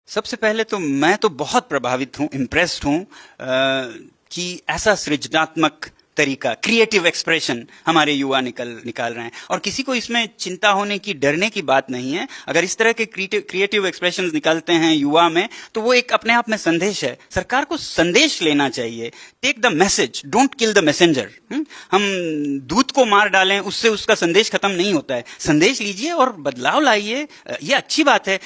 सबसे पहले तो मैं तो बहुत प्रभावित हूँ, इम्प्रेस्ड हूँ कि ऐसा सृजनात्मक तरीका, क्रिएटिव एक्सप्रेशन हमारे युवा निकाल रहे हैं। और किसी को इसमें चिंता होने की, डरने की बात नहीं है। अगर इस तरह के क्रिएटिव एक्सप्रेशंस निकालते हैं युवा में, तो वो एक अपने आप में संदेश है। सरकार को संदेश लेना चाहिए। Take the message, don't kill the messenger. हम दूध को मार डालें, उससे उसका संदेश खत्म नहीं होता है। संदेश लीजिए और बदलाव लाइए, ये अच्छी बात है।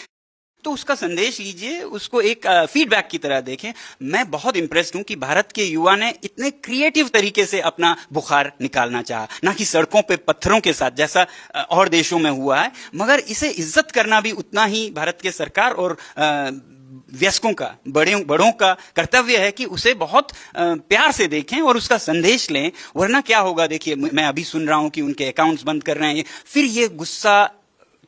तो उसका संदेश लीजिए, उसको एक फीडबैक की तरह देखें। मैं बहुत इम्प्रेस्ड हूं कि भारत के युवा ने इतने क्रिएटिव तरीके से अपना बुखार निकालना चाहा, ना कि सड़कों पे पत्थरों के साथ जैसा और देशों में हुआ है। मगर इसे इज्जत करना भी उतना ही भारत के सरकार और वयस्कों का, बड़ों का कर्तव्य है कि उसे बहुत प्यार से देखें और उसका संदेश लें। वरना क्या होगा, देखिए मैं अभी सुन रहा हूं कि उनके अकाउंट्स बंद कर रहे हैं, फिर ये गुस्सा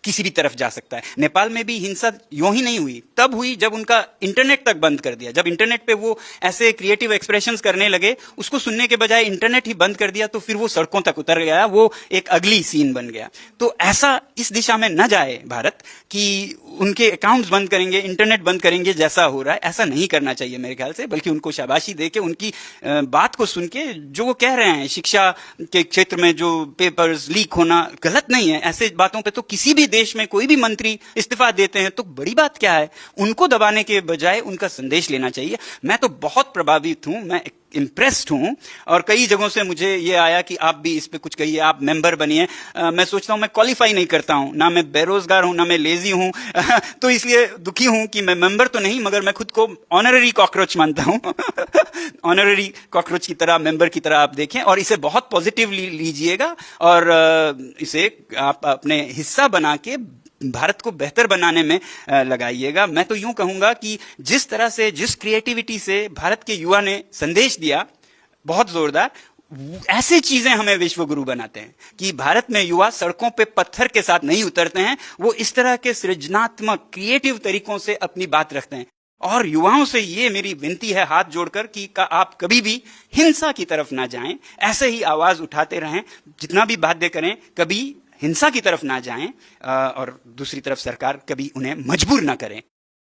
किसी भी तरफ जा सकता है। नेपाल में भी हिंसा यूं ही नहीं हुई, तब हुई जब उनका इंटरनेट तक बंद कर दिया। जब इंटरनेट पे वो ऐसे क्रिएटिव एक्सप्रेशंस करने लगे, उसको सुनने के बजाय इंटरनेट ही बंद कर दिया, तो फिर वो सड़कों तक उतर गया। वो एक अगली सीन बन गया। तो ऐसा इस दिशा में न जाए भारत कि उनके अकाउंट्स बंद करेंगे, इंटरनेट बंद करेंगे, जैसा हो रहा है। ऐसा नहीं करना चाहिए मेरे ख्याल से, बल्कि उनको शाबाशी देके, उनकी बात को सुन के, जो वो कह रहे हैं शिक्षा के क्षेत्र में जो पेपर्स लीक होना गलत नहीं है। ऐसे बातों पे तो किसी भी देश में कोई भी मंत्री इस्तीफा देते हैं तो बड़ी बात क्या है। उनको दबाने के बजाय उनका संदेश लेना चाहिए। मैं तो बहुत प्रभावित हूं, मैं इम्प्रेस्ड हूं। और कई जगहों से मुझे ये आया कि आप भी इस पे कुछ कहिए, आप मेंबर बनिए। मैं सोचता हूं मैं क्वालिफाई नहीं करता हूं, ना मैं बेरोजगार हूं, ना मैं लेजी हूं। तो इसलिए दुखी हूं कि मैं मेंबर तो नहीं, मगर मैं खुद को ऑनररी कॉकरोच मानता हूं। ऑनररी कॉकरोच की तरह, मेंबर की तरह आप देखें और इसे बहुत पॉजिटिवली लीजिएगा और इसे आप अपने हिस्सा बना के भारत को बेहतर बनाने में लगाइएगा। मैं तो यूं कहूंगा कि जिस तरह से, जिस क्रिएटिविटी से भारत के युवा ने संदेश दिया, बहुत जोरदार, ऐसे चीजें हमें विश्व गुरु बनाते हैं कि भारत में युवा सड़कों पे पत्थर के साथ नहीं उतरते हैं। वो इस तरह के सृजनात्मक, क्रिएटिव तरीकों से अपनी बात रखते हैं। और युवाओं से ये मेरी विनती है हाथ जोड़कर कि आप कभी भी हिंसा की तरफ ना जाएं, ऐसे ही आवाज उठाते रहें, जितना भी बाध्य करें, कभी हिंसा की तरफ ना जाएं और दूसरी तरफ सरकार कभी उन्हें मजबूर ना करें।